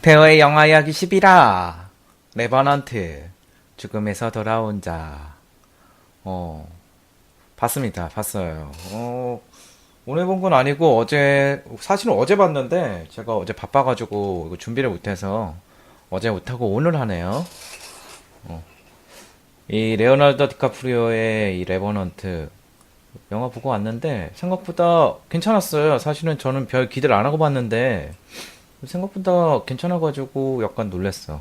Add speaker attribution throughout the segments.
Speaker 1: 배우의 영화 이야기 11화 레버넌트 죽음에서 돌아온 자. 봤습니다. 봤어요. 오늘 본 건 아니고 사실은 어제 봤는데 제가 어제 바빠가지고 이거 준비를 못해서 어제 못하고 오늘 하네요. 이 레오나르도 디카프리오의 이 레버넌트 영화 보고 왔는데 생각보다 괜찮았어요. 사실은 저는 별 기대를 안 하고 봤는데 생각보다 괜찮아가지고 약간 놀랬어.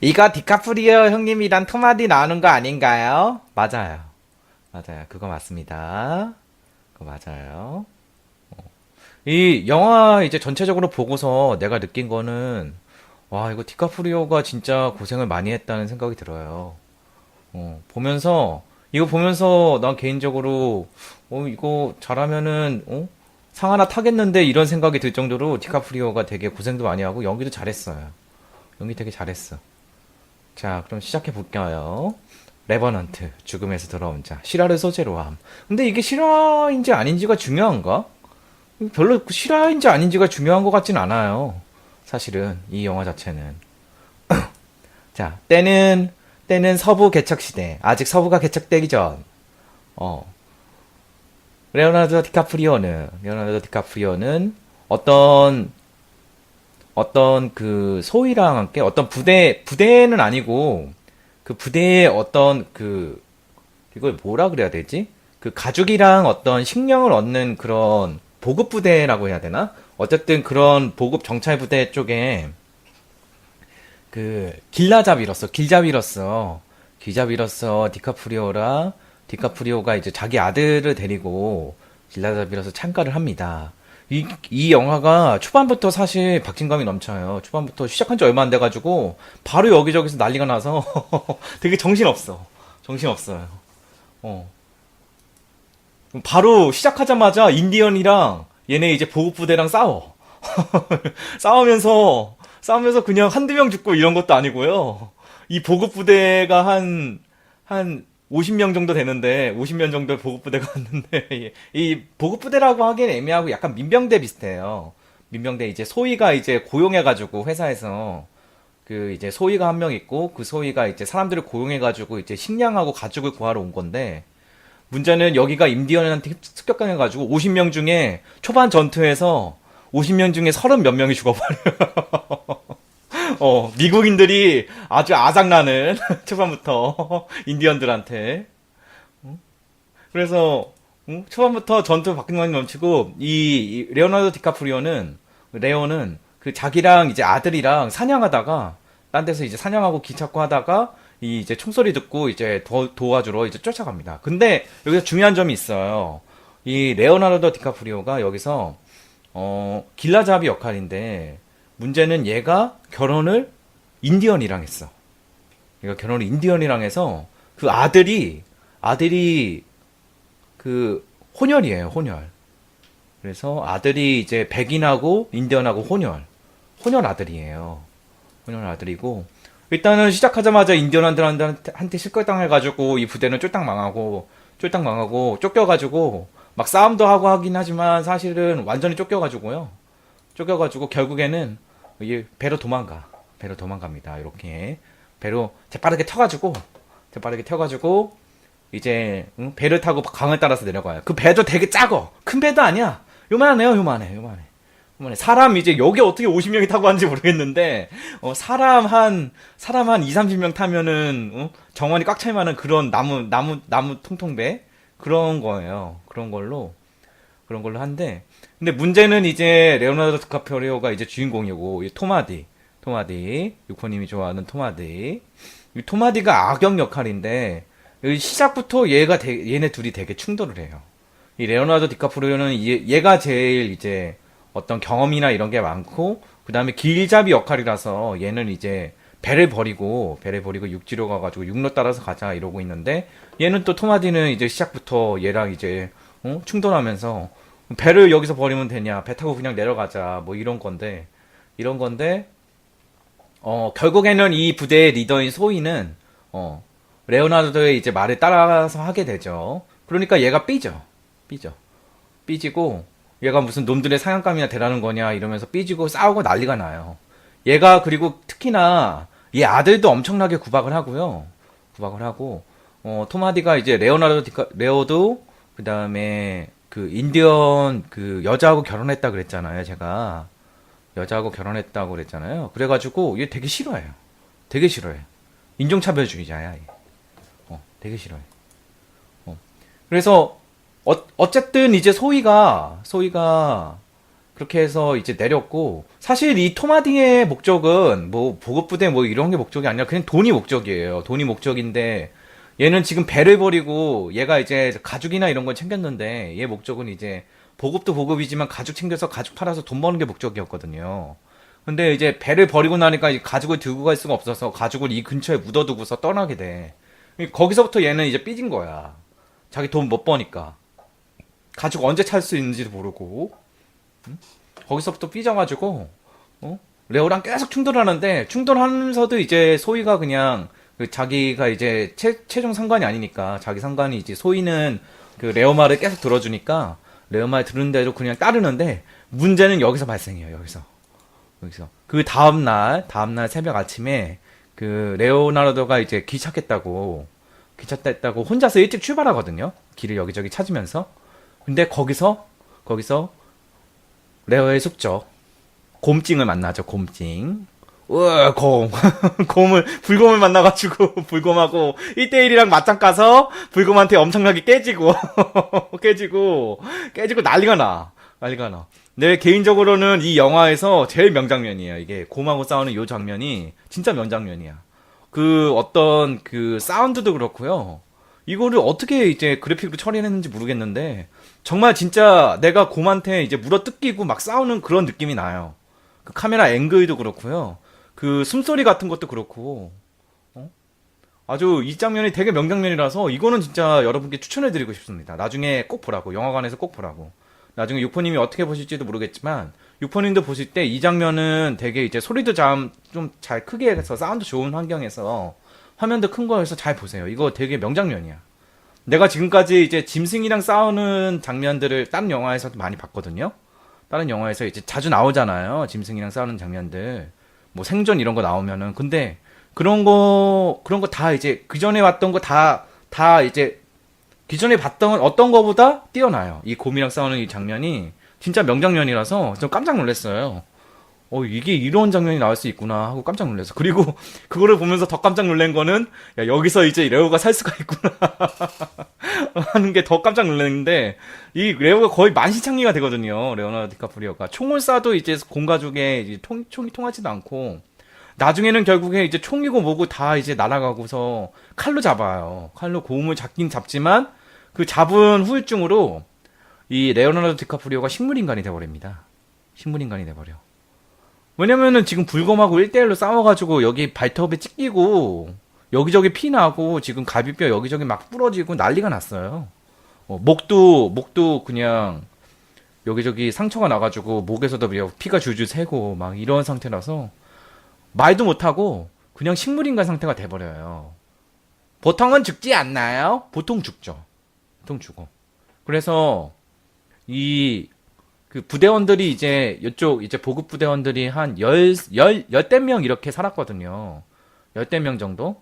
Speaker 1: 이거 디카프리오 형님이랑 토마디 나오는 거 아닌가요? 맞아요. 맞아요. 그거 맞습니다. 그거 맞아요. 이 영화 이제 전체적으로 보고서 내가 느낀 거는 와, 이거 디카프리오가 진짜 고생을 많이 했다는 생각이 들어요. 이거 보면서 난 개인적으로 이거 잘하면은 상 하나 타겠는데 이런 생각이 들 정도로 디카프리오가 되게 고생도 많이 하고 연기도 잘했어요. 연기 되게 잘했어. 자, 그럼 시작해 볼까요? 레버넌트, 죽음에서 돌아온 자, 실화를 소재로 함. 근데 이게 실화인지 아닌지가 중요한가? 별로 실화인지 아닌지가 중요한 것 같진 않아요. 사실은 이 영화 자체는. 자, 때는 서부 개척 시대. 아직 서부가 개척되기 전. 어, 레오나르도 디카프리오는 어떤 그 소위랑 함께 어떤 부대는 아니고 그 부대에 이걸 뭐라 그래야 되지? 그 가죽이랑 어떤 식량을 얻는 그런 보급 부대라고 해야 되나? 어쨌든 그런 보급 정찰 부대 쪽에 그 길잡이로서 디카프리오가 이제 자기 아들을 데리고 길라잡이로서 참가를 합니다. 이 영화가 초반부터 사실 박진감이 넘쳐요. 초반부터 시작한 지 얼마 안 돼가지고 바로 여기저기서 난리가 나서 되게 정신없어. 정신없어요. 어. 바로 시작하자마자 인디언이랑 얘네 이제 보급부대랑 싸워. 싸우면서 그냥 한두 명 죽고 이런 것도 아니고요. 이 보급부대가 한 50명 정도 되는데, 50명 정도 보급부대가 왔는데, 이 보급부대라고 하기엔 애매하고 약간 민병대 비슷해요. 민병대 이제 소위가 이제 고용해가지고 회사에서 그 이제 소위가 한 명 있고, 그 소위가 이제 사람들을 고용해가지고 이제 식량하고 가죽을 구하러 온 건데, 문제는 여기가 임디언한테 습격당해가지고 50명 중에 초반 전투에서 50명 중에 30 몇 명이 죽어버려요. 미국인들이 아주 아작나는 초반부터 인디언들한테. 그래서 초반부터 전투 박진감이 넘치고 이 레오나르도 디카프리오는 레오는 그 자기랑 이제 아들이랑 사냥하다가 딴 데서 이제 사냥하고 기 찾고 하다가 이 이제 총소리 듣고 이제 도와주러 이제 쫓아갑니다. 근데 여기서 중요한 점이 있어요. 이 레오나르도 디카프리오가 여기서 길라잡이 역할인데 문제는 얘가 결혼을 인디언이랑 했어. 얘가 결혼을 인디언이랑 해서 그 아들이 그 혼혈이에요, 혼혈. 그래서 아들이 이제 백인하고 인디언하고 혼혈 아들이에요. 혼혈 아들이고 일단은 시작하자마자 인디언한테 실격당해가지고 이 부대는 쫄딱 망하고 쫓겨가지고 막 싸움도 하고 하긴 하지만 사실은 완전히 쫓겨가지고요. 쫓겨가지고 결국에는 이 배로 도망갑니다. 이렇게 배로 재빠르게 켜가지고 이제 배를 타고 강을 따라서 내려가요. 그 배도 되게 작어. 큰 배도 아니야. 요만해. 사람 이제 여기 어떻게 50명이 타고 왔는지 모르겠는데 사람 한 2, 30명 타면은 정원이 꽉 찰 만한 그런 나무 통통배 그런 거예요. 그런 걸로 한데 근데 문제는 이제 레오나르도 디카프리오가 이제 주인공이고 이 토마디 유코님이 좋아하는 토마디 이 토마디가 악역 역할인데 시작부터 얘네 둘이 되게 충돌을 해요. 이 레오나르도 디카프리오는 얘가 제일 이제 어떤 경험이나 이런 게 많고 그 다음에 길잡이 역할이라서 얘는 이제 배를 버리고 육지로 가가지고 육로 따라서 가자 이러고 있는데 얘는 또 토마디는 이제 시작부터 얘랑 이제 충돌하면서 배를 여기서 버리면 되냐 배 타고 그냥 내려가자 뭐 이런 건데 결국에는 이 부대의 리더인 소이는 레오나르도의 이제 말을 따라서 하게 되죠. 그러니까 얘가 삐지고 얘가 무슨 놈들의 사냥감이나 대라는 거냐 이러면서 삐지고 싸우고 난리가 나요. 얘가 그리고 특히나 얘 아들도 엄청나게 구박을 하고요. 구박을 하고 토마디가 이제 레오도 그 다음에 그 인디언 그 여자하고 결혼했다 그랬잖아요. 제가 여자하고 결혼했다고 그랬잖아요. 그래가지고 얘 되게 싫어해요. 되게 싫어해. 인종차별주의자야. 얘. 되게 싫어해. 그래서 어쨌든 이제 소희가 그렇게 해서 이제 내렸고 사실 이 토마디의 목적은 뭐 보급부대 뭐 이런 게 목적이 아니라 그냥 돈이 목적이에요. 돈이 목적인데 얘는 지금 배를 버리고 얘가 이제 가죽이나 이런 걸 챙겼는데 얘 목적은 이제 보급도 보급이지만 가죽 챙겨서 가죽 팔아서 돈 버는 게 목적이었거든요. 근데 이제 배를 버리고 나니까 이 가죽을 들고 갈 수가 없어서 가죽을 이 근처에 묻어두고서 떠나게 돼. 거기서부터 얘는 이제 삐진 거야. 자기 돈 못 버니까. 가죽 언제 찾을 수 있는지도 모르고. 거기서부터 삐져가지고, 레오랑 계속 충돌하는데, 충돌하면서도 이제 소희가 그냥, 그 자기가 이제 최종 상관이 아니니까, 자기 상관이 이제 소희는 그 레오 말을 계속 들어주니까, 레오 말 들은 대로 그냥 따르는데, 문제는 여기서 발생해요, 여기서. 그 다음날 새벽 아침에, 그 레오나르도가 이제 기차했다고 혼자서 일찍 출발하거든요. 길을 여기저기 찾으면서. 근데 거기서 레오의 숙적 곰찡을 만나죠. 곰찡. 불곰을 만나가지고 불곰하고 1대1이랑 맞짱 까서 불곰한테 엄청나게 깨지고 난리가 나. 내 개인적으로는 이 영화에서 제일 명장면이에요. 이게 곰하고 싸우는 요 장면이 진짜 명장면이야. 그 어떤 그 사운드도 그렇고요. 이거를 어떻게 이제 그래픽으로 처리했는지 모르겠는데 정말 진짜 내가 곰한테 이제 물어뜯기고 막 싸우는 그런 느낌이 나요. 그 카메라 앵글도 그렇고요. 그 숨소리 같은 것도 그렇고 아주 이 장면이 되게 명장면이라서 이거는 진짜 여러분께 추천해드리고 싶습니다. 나중에 꼭 보라고. 영화관에서 꼭 보라고. 나중에 유포님이 어떻게 보실지도 모르겠지만 유포님도 보실 때 이 장면은 되게 이제 소리도 좀 잘 크게 해서 사운드 좋은 환경에서 화면도 큰 거에서 잘 보세요. 이거 되게 명장면이야. 내가 지금까지 이제 짐승이랑 싸우는 장면들을 다른 영화에서도 많이 봤거든요. 다른 영화에서 이제 자주 나오잖아요. 짐승이랑 싸우는 장면들. 뭐 생존 이런 거 나오면은. 근데 그런 거 다 이제 그전에 봤던 거 다 이제 기존에 봤던 어떤 거보다 뛰어나요. 이 곰이랑 싸우는 이 장면이 진짜 명장면이라서 좀 깜짝 놀랐어요. 이게 이런 장면이 나올 수 있구나 하고 깜짝 놀랐어. 그리고 그거를 보면서 더 깜짝 놀란 거는 야, 여기서 이제 레오가 살 수가 있구나 하는 게 더 깜짝 놀랐는데 이 레오가 거의 만신창이가 되거든요. 레오나르도 디카프리오가 총을 쏴도 이제 곰 가죽에 이제 총이 통하지도 않고 나중에는 결국에 이제 총이고 뭐고 다 이제 날아가고서 칼로 잡아요. 칼로 곰을 잡긴 잡지만 그 잡은 후유증으로 이 레오나르도 디카프리오가 식물인간이 돼버립니다. 식물인간이 돼버려. 왜냐면은 지금 불검하고 1대1로 싸워가지고 여기 발톱에 찢기고 여기저기 피 나고 지금 갈비뼈 여기저기 막 부러지고 난리가 났어요. 목도 그냥 여기저기 상처가 나가지고 목에서도 피가 줄줄 새고 막 이런 상태라서 말도 못하고 그냥 식물인간 상태가 돼버려요. 보통은 죽지 않나요? 보통 죽죠. 보통 죽어. 그래서 그 부대원들이 이제 이쪽 이제 보급 부대원들이 한 열댓 명 이렇게 살았거든요. 열댓 명 정도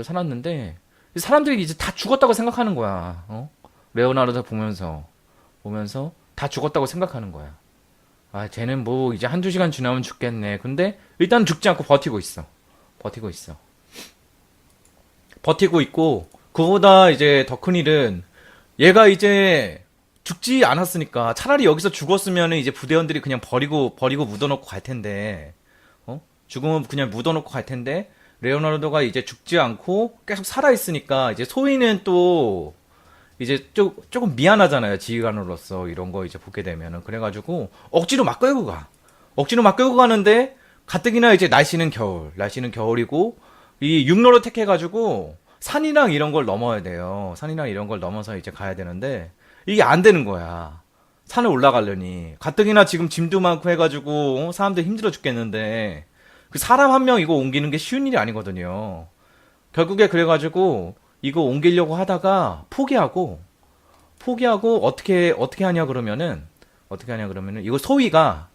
Speaker 1: 살았는데 사람들이 이제 다 죽었다고 생각하는 거야. 레오나르도 보면서 다 죽었다고 생각하는 거야. 아, 쟤는 뭐 이제 한두 시간 지나면 죽겠네. 근데 일단 죽지 않고 버티고 있어. 버티고 있고 그거보다 이제 더 큰 일은 얘가 이제 죽지 않았으니까 차라리 여기서 죽었으면 이제 부대원들이 그냥 버리고 묻어놓고 갈 텐데 죽으면 그냥 묻어놓고 갈 텐데 레오나르도가 이제 죽지 않고 계속 살아있으니까 이제 소희는 또 이제 조금 미안하잖아요. 지휘관으로서 이런 거 이제 보게 되면은. 그래가지고 억지로 막 끌고 가는데 가뜩이나 이제 날씨는 겨울이고 이 육로를 택해가지고 산이랑 이런 걸 넘어야 돼요. 산이랑 이런 걸 넘어서 이제 가야 되는데 이게 안 되는 거야. 산을 올라가려니. 가뜩이나 지금 짐도 많고 해가지고 사람들 힘들어 죽겠는데 그 사람 한 명 이거 옮기는 게 쉬운 일이 아니거든요. 결국에 그래가지고 이거 옮기려고 하다가 포기하고 어떻게 하냐 그러면은 이거 소희가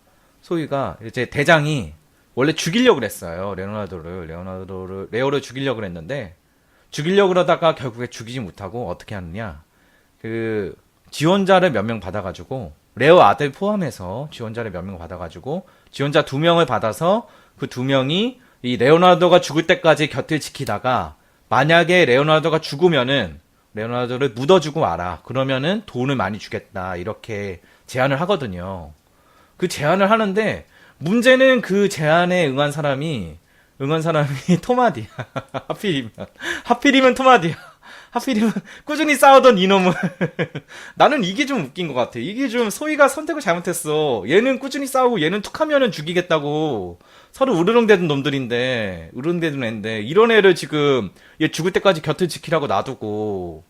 Speaker 1: 이제 대장이 원래 죽이려고 그랬어요. 레오를 죽이려고 그랬는데, 죽이려고 그러다가 결국에 죽이지 못하고 어떻게 하느냐. 그, 지원자를 몇 명 받아가지고, 레오 아들 포함해서 지원자를 몇 명 받아가지고, 지원자 2명을 받아서 그 2명이 이 레오나르도가 죽을 때까지 곁을 지키다가, 만약에 레오나르도가 죽으면은, 레오나르도를 묻어주고 와라. 그러면은 돈을 많이 주겠다. 이렇게 제안을 하거든요. 그 제안을 하는데, 문제는 그 제안에 응한 사람이 토마디야. 하필이면 토마디야. 하필이면 꾸준히 싸우던 이놈을. 나는 이게 좀 웃긴 것 같아. 이게 좀 소희가 선택을 잘못했어. 얘는 꾸준히 싸우고 얘는 툭 하면은 죽이겠다고. 서로 으르렁대던 놈들인데, 으르렁대던 애인데, 이런 애를 지금 얘 죽을 때까지 곁을 지키라고 놔두고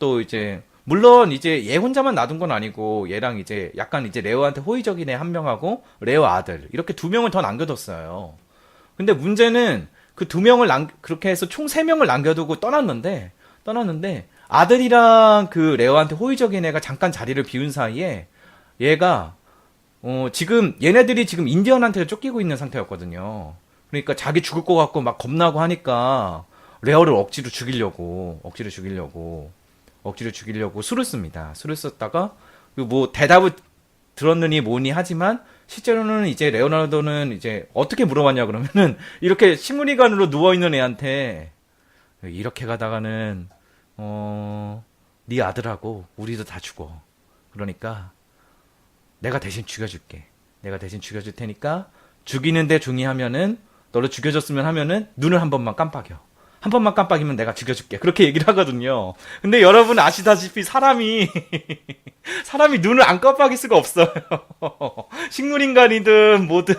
Speaker 1: 또 이제, 물론 이제 얘 혼자만 놔둔 건 아니고 얘랑 이제 약간 이제 레오한테 호의적인 애 한 명하고 레오 아들 이렇게 2명을 더 남겨뒀어요. 근데 문제는 그 2명을 그렇게 해서 총 3명을 남겨두고 떠났는데 아들이랑 그 레오한테 호의적인 애가 잠깐 자리를 비운 사이에 얘가 지금 얘네들이 지금 인디언한테 쫓기고 있는 상태였거든요. 그러니까 자기 죽을 것 같고 막 겁나고 하니까 레오를 억지로 죽이려고 수를 씁니다. 수를 썼다가 뭐 대답을 들었느니 뭐니 하지만 실제로는 이제 레오나르도는 이제 어떻게 물어봤냐 그러면은 이렇게 식물인간으로 누워있는 애한테 이렇게 가다가는 네 아들하고 우리도 다 죽어. 그러니까 내가 대신 죽여줄게. 내가 대신 죽여줄 테니까 죽이는데 중이하면은 너를 죽여줬으면 하면은 눈을 한 번만 깜빡여. 한 번만 깜빡이면 내가 죽여줄게. 그렇게 얘기를 하거든요. 근데 여러분 아시다시피 사람이 눈을 안 깜빡일 수가 없어요. 식물인간이든 뭐든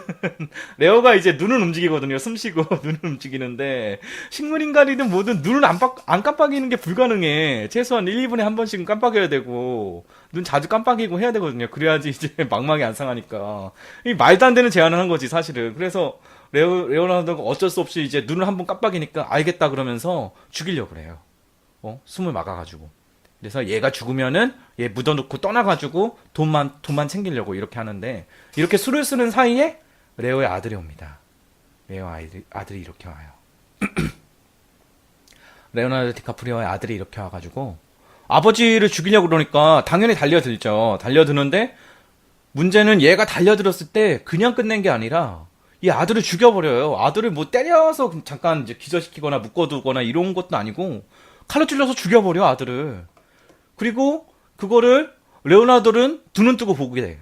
Speaker 1: 레오가 이제 눈은 움직이거든요. 숨쉬고 눈은 움직이는데 식물인간이든 뭐든 눈을 안 깜빡이는 게 불가능해. 최소한 1, 2분에 한 번씩은 깜빡여야 되고 눈 자주 깜빡이고 해야 되거든요. 그래야지 이제 망망이 안 상하니까. 이 말도 안 되는 제안을 한 거지 사실은. 그래서 레오나르도가 어쩔 수 없이 이제 눈을 한 번 깜빡이니까 알겠다 그러면서 죽이려고 그래요. 숨을 막아가지고. 그래서 얘가 죽으면은 얘 묻어놓고 떠나가지고 돈만 챙기려고 이렇게 하는데 이렇게 수를 쓰는 사이에 레오의 아들이 옵니다. 아들이 이렇게 와요. 레오나르도 디카프리오의 아들이 이렇게 와가지고 아버지를 죽이려고 그러니까 당연히 달려들죠. 달려드는데 문제는 얘가 달려들었을 때 그냥 끝낸 게 아니라 이 아들을 죽여버려요. 아들을 뭐 때려서 잠깐 이제 기절시키거나 묶어두거나 이런 것도 아니고 칼로 찔러서 죽여버려 아들을. 그리고 그거를 레오나르도는 두 눈 뜨고 보게 돼.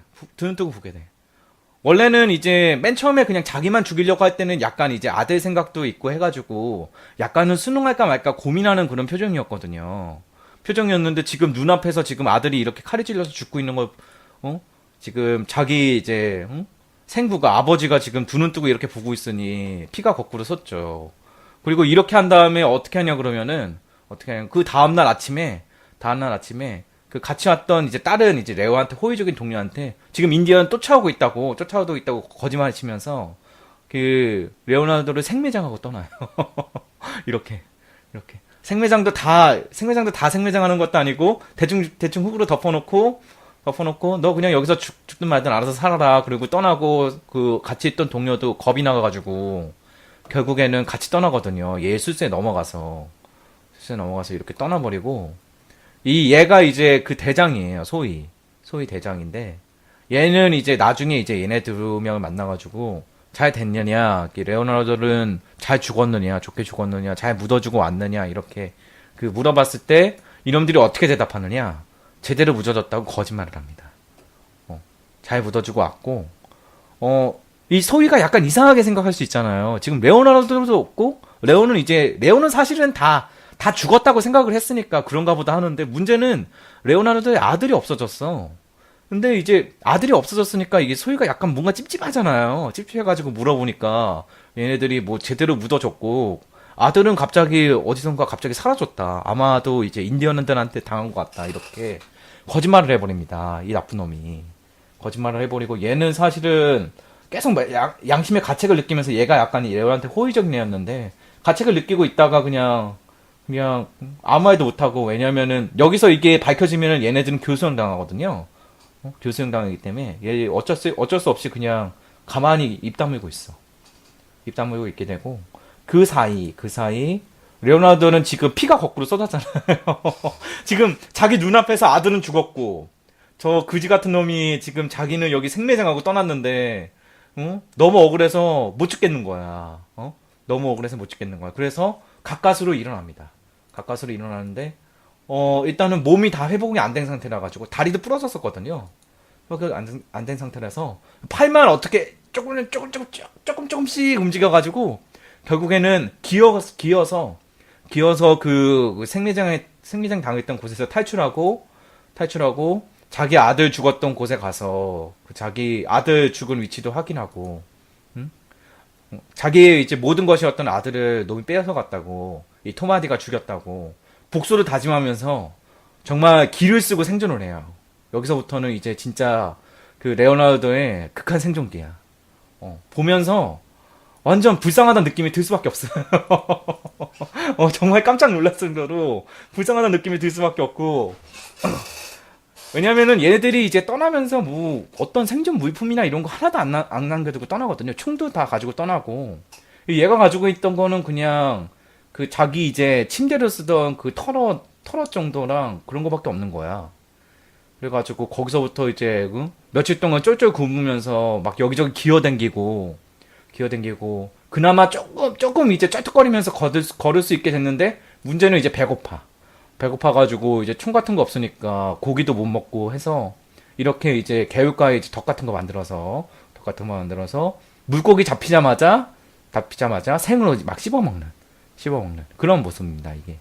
Speaker 1: 원래는 이제 맨 처음에 그냥 자기만 죽이려고 할 때는 약간 이제 아들 생각도 있고 해가지고 약간은 순응할까 말까 고민하는 그런 표정이었는데 지금 눈앞에서 지금 아들이 이렇게 칼이 찔려서 죽고 있는 걸 지금 자기 이제 생부가 아버지가 지금 두 눈 뜨고 이렇게 보고 있으니 피가 거꾸로 섰죠. 그리고 이렇게 한 다음에 어떻게 하냐 그러면은 그 다음날 아침에 그 같이 왔던 이제 다른 이제 레오한테 호의적인 동료한테 지금 인디언 쫓아오고 있다고 거짓말 치면서 그 레오나르도를 생매장하고 떠나요. 이렇게 생매장도 다 생매장하는 것도 아니고 대충 흙으로 덮어놓고 너 그냥 여기서 죽든 말든 알아서 살아라. 그리고 떠나고 그 같이 있던 동료도 겁이 나가가지고 결국에는 같이 떠나거든요. 얘 술수에 넘어가서 이렇게 떠나버리고 얘가 이제 그 대장이에요. 소위 대장인데 얘는 이제 나중에 이제 얘네 2명을 만나가지고 잘 됐느냐, 레오나르도는 잘 죽었느냐, 좋게 죽었느냐, 잘 묻어주고 왔느냐 이렇게 그 물어봤을 때 이놈들이 어떻게 대답하느냐? 제대로 묻어졌다고 거짓말을 합니다. 잘 묻어주고 왔고, 이 소희가 약간 이상하게 생각할 수 있잖아요. 지금 레오나르도도 없고, 레오는 사실은 다 죽었다고 생각을 했으니까 그런가 보다 하는데, 문제는 레오나르도의 아들이 없어졌어. 근데 이제 아들이 없어졌으니까 이게 소희가 약간 뭔가 찝찝하잖아요. 찝찝해가지고 물어보니까 얘네들이 뭐 제대로 묻어졌고, 아들은 어디선가 갑자기 사라졌다. 아마도 이제 인디언들한테 당한 것 같다. 이렇게 거짓말을 해버립니다. 이 나쁜 놈이. 거짓말을 해버리고 얘는 사실은 계속 양심의 가책을 느끼면서 얘가 약간 레오한테 호의적인 애였는데 가책을 느끼고 있다가 그냥 아무 말도 못하고 왜냐면은 여기서 이게 밝혀지면은 얘네들은 교수형 당하거든요. 교수형 당하기 때문에 얘 어쩔 수 없이 그냥 가만히 입 다물고 있어. 입 다물고 있게 되고, 그 사이, 레오나르도는 지금 피가 거꾸로 쏟았잖아요. 지금 자기 눈앞에서 아들은 죽었고, 저 그지 같은 놈이 지금 자기는 여기 생매장하고 떠났는데, 너무 억울해서 못 죽겠는 거야. 너무 억울해서 못 죽겠는 거야. 그래서 가까스로 일어납니다. 가까스로 일어나는데, 일단은 몸이 다 회복이 안 된 상태라 가지고 다리도 부러졌었거든요. 안 된 상태라서 팔만 어떻게 조금씩 움직여가지고 결국에는 기어서 그 생리장 당했던 곳에서 탈출하고 자기 아들 죽었던 곳에 가서 그 자기 아들 죽은 위치도 확인하고, 응? 자기의 이제 모든 것이었던 아들을 놈이 빼앗아 갔다고, 이 토마디가 죽였다고 복수를 다짐하면서 정말 기를 쓰고 생존을 해요. 여기서부터는 이제 진짜 그 레오나르도의 극한 생존기야. 보면서 완전 불쌍하다는 느낌이 들 수밖에 없어요. 정말 깜짝 놀랐을 정도로 불쌍하다는 느낌이 들 수밖에 없고, 왜냐면은 얘네들이 이제 떠나면서 뭐 어떤 생존 물품이나 이런 거 하나도 안 남겨두고 떠나거든요. 총도 다 가지고 떠나고, 얘가 가지고 있던 거는 그냥 그 자기 이제 침대를 쓰던 그 털옷 정도랑 그런 거밖에 없는 거야. 그래가지고 거기서부터 이제 며칠 동안 쫄쫄 굶으면서 막 여기저기 기어댕기고 그나마 조금 이제 쩔뚝거리면서 걸을 수 있게 됐는데, 문제는 이제 배고파가지고 이제 총 같은 거 없으니까 고기도 못 먹고 해서 이렇게 이제 개울가에 이제 덕 같은 거 만들어서 물고기 잡히자마자 생으로 막 씹어먹는 그런 모습입니다. 이게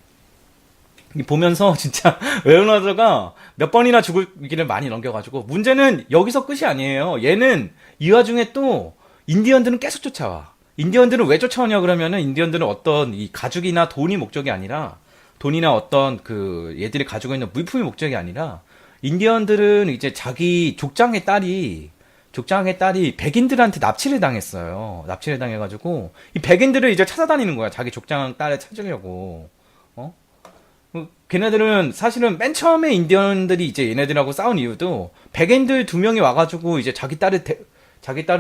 Speaker 1: 보면서 진짜 레오나르도가 몇 번이나 죽을 길을 많이 넘겨가지고, 문제는 여기서 끝이 아니에요. 얘는 이 와중에 또 인디언들은 계속 쫓아와. 인디언들은 왜 쫓아오냐 그러면은, 인디언들은 어떤 이 가죽이나 돈이 목적이 아니라, 돈이나 어떤 그 얘들이 가지고 있는 물품이 목적이 아니라, 인디언들은 이제 자기 족장의 딸이 백인들한테 납치를 당했어요. 납치를 당해가지고 이 백인들을 이제 찾아다니는 거야. 자기 족장 딸을 찾으려고. 걔네들은 사실은 맨 처음에 인디언들이 이제 얘네들하고 싸운 이유도, 백인들 2명이 와가지고 이제 자기 딸을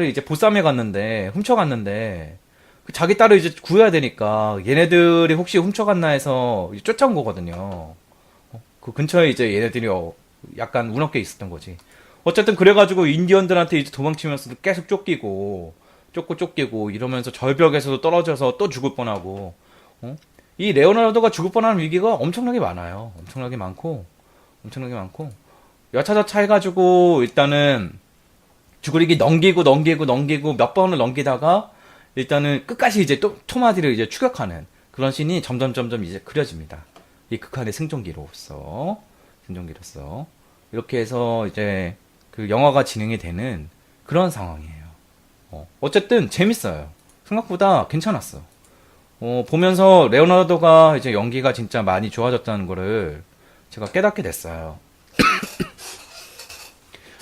Speaker 1: 이제 보쌈해 갔는데, 훔쳐갔는데, 자기 딸을 이제 구해야 되니까 얘네들이 혹시 훔쳐갔나 해서 쫓아온 거거든요. 그 근처에 이제 얘네들이 약간 운없게 있었던 거지. 어쨌든 그래가지고 인디언들한테 이제 도망치면서도 계속 쫓기고 이러면서 절벽에서도 떨어져서 또 죽을 뻔하고, 이 레오나르도가 죽을 뻔하는 위기가 엄청나게 많아요. 엄청나게 많고 여차저차 해가지고 일단은 죽으리기 넘기고 몇 번을 넘기다가 일단은 끝까지 이제 또 토마디를 이제 추격하는 그런 씬이 점점 이제 그려집니다. 이 극한의 생존기로서 이렇게 해서 이제 그 영화가 진행이 되는 그런 상황이에요. 어쨌든 재밌어요. 생각보다 괜찮았어. 보면서 레오나르도가 이제 연기가 진짜 많이 좋아졌다는 거를 제가 깨닫게 됐어요.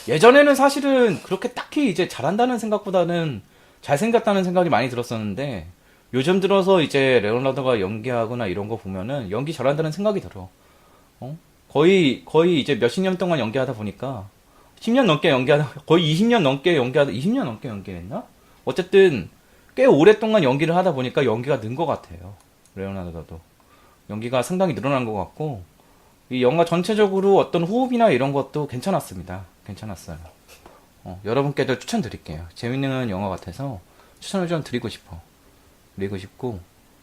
Speaker 1: 예전에는 사실은 그렇게 딱히 이제 잘한다는 생각보다는 잘생겼다는 생각이 많이 들었었는데, 요즘 들어서 이제 레오나르도가 연기하거나 이런 거 보면은 연기 잘한다는 생각이 들어. 거의 이제 몇십 년 동안 연기하다 보니까 10년 넘게 연기하다, 거의 20년 넘게 연기했나? 어쨌든 꽤 오랫동안 연기를 하다 보니까 연기가 는 것 같아요. 레오나르도도 연기가 상당히 늘어난 것 같고, 이 영화 전체적으로 어떤 호흡이나 이런 것도 괜찮았습니다. 괜찮았어요. 여러분께도 추천드릴게요. 재밌는 영화 같아서 추천을 좀 드리고 싶고,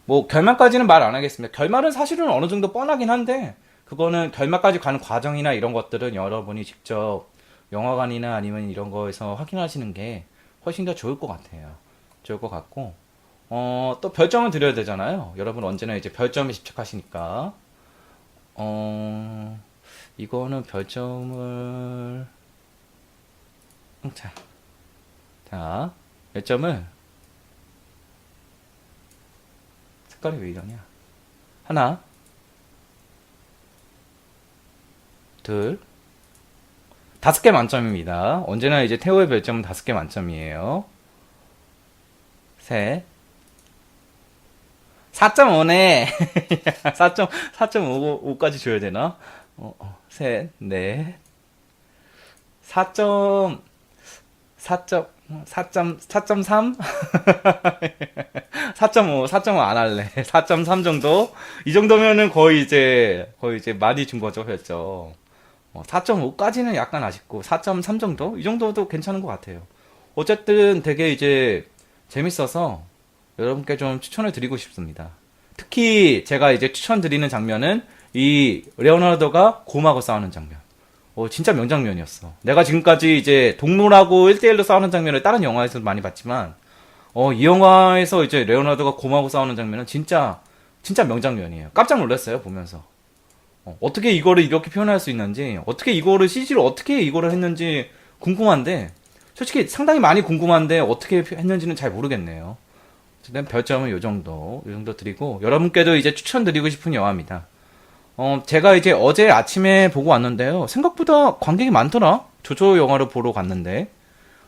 Speaker 1: 뭐 결말까지는 말 안 하겠습니다. 결말은 사실은 어느 정도 뻔하긴 한데, 그거는 결말까지 가는 과정이나 이런 것들은 여러분이 직접 영화관이나 아니면 이런 거에서 확인하시는 게 훨씬 더 좋을 것 같아요. 좋을 것 같고, 또 별점을 드려야 되잖아요. 여러분 언제나 이제 별점에 집착하시니까, 이거는 별점을, 자, 별점을, 색깔이 왜 이러냐. 하나, 둘, 5개 만점입니다. 언제나 이제 태호의 별점은 5개 만점이에요. 셋, 4.5네. 4.5까지 줘야 되나? 셋, 넷, 4.4점, 4.3? 4.5, 4.5 안 할래. 4.3 정도? 이 정도면은 거의 이제 많이 준 거죠, 했죠. 4.5까지는 약간 아쉽고, 4.3 정도? 이 정도도 괜찮은 것 같아요. 어쨌든 되게 이제 재밌어서 여러분께 좀 추천을 드리고 싶습니다. 특히 제가 이제 추천드리는 장면은 이 레오나르도가 곰하고 싸우는 장면. 진짜 명장면이었어. 내가 지금까지 이제 동물하고 1대1로 싸우는 장면을 다른 영화에서도 많이 봤지만, 이 영화에서 이제 레오나르도가 곰하고 싸우는 장면은 진짜 명장면이에요. 깜짝 놀랐어요, 보면서. 어떻게 이거를 이렇게 표현할 수 있는지, 어떻게 이거를 CG로 어떻게 이거를 했는지 궁금한데, 솔직히 상당히 많이 궁금한데, 어떻게 했는지는 잘 모르겠네요. 어쨌든 별점은 요 정도 드리고, 여러분께도 이제 추천드리고 싶은 영화입니다. 제가 이제 어제 아침에 보고 왔는데요. 생각보다 관객이 많더라. 조조 영화를 보러 갔는데.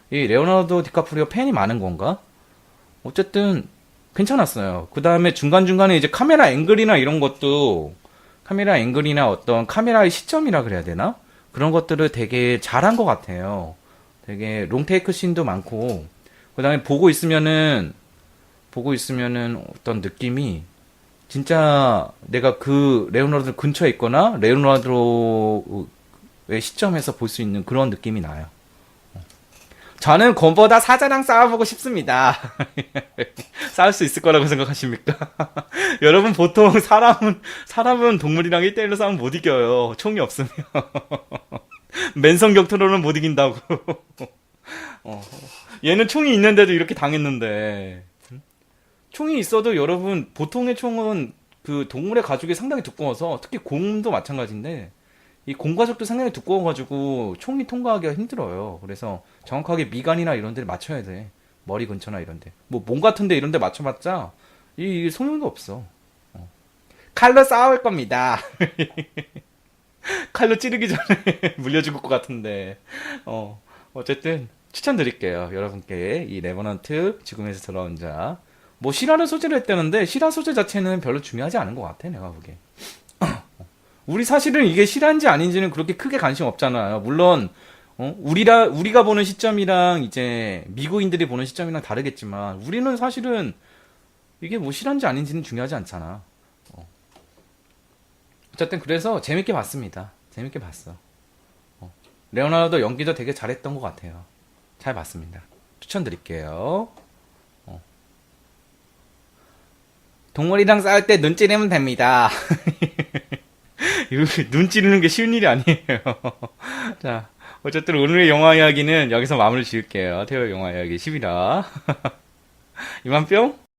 Speaker 1: 이 레오나르도 디카프리오 팬이 많은 건가? 어쨌든 괜찮았어요. 그 다음에 중간중간에 이제 카메라 앵글이나 이런 것도 카메라 앵글이나 어떤 카메라의 시점이라 그래야 되나? 그런 것들을 되게 잘한 것 같아요. 되게 롱테이크 씬도 많고 그 다음에 보고 있으면은 어떤 느낌이 진짜 내가 그 레오나르도 근처에 있거나 레오나르도의 시점에서 볼 수 있는 그런 느낌이 나요. 저는 곰보다 사자랑 싸워보고 싶습니다. 싸울 수 있을 거라고 생각하십니까? 여러분 보통 사람은 동물이랑 1대1로 싸우면 못 이겨요. 총이 없으면. 맨성 격투로는 못 이긴다고. 어. 얘는 총이 있는데도 이렇게 당했는데. 총이 있어도 여러분 보통의 총은 그 동물의 가죽이 상당히 두꺼워서 특히 곰도 마찬가지인데 이 곰 가죽도 상당히 두꺼워가지고 총이 통과하기가 힘들어요. 그래서 정확하게 미간이나 이런 데를 맞춰야 돼. 머리 근처나 이런 데. 뭐 몸 같은 데 이런 데 맞춰봤자 이 소용도 없어. 칼로 싸울 겁니다. 칼로 찌르기 전에 물려 죽을 것 같은데. 어쨌든 추천드릴게요. 여러분께 이 레버넌트 죽음에서 돌아온 자. 뭐 실화를 소재로 했다는데 실화 소재 자체는 별로 중요하지 않은 것 같아 내가 보기에. 우리 사실은 이게 실화인지 아닌지는 그렇게 크게 관심 없잖아요. 물론 우리가 보는 시점이랑 이제 미국인들이 보는 시점이랑 다르겠지만 우리는 사실은 이게 뭐 실화인지 아닌지는 중요하지 않잖아. 어쨌든 그래서 재밌게 봤습니다. 재밌게 봤어. 레오나르도 연기도 되게 잘했던 것 같아요. 잘 봤습니다. 추천드릴게요. 동물이랑 싸울 때 눈 찌르면 됩니다. 눈 찌르는 게 쉬운 일이 아니에요. 자, 어쨌든 오늘의 영화 이야기는 여기서 마무리 지을게요. 태호 영화 이야기 10이라. 이만 뿅?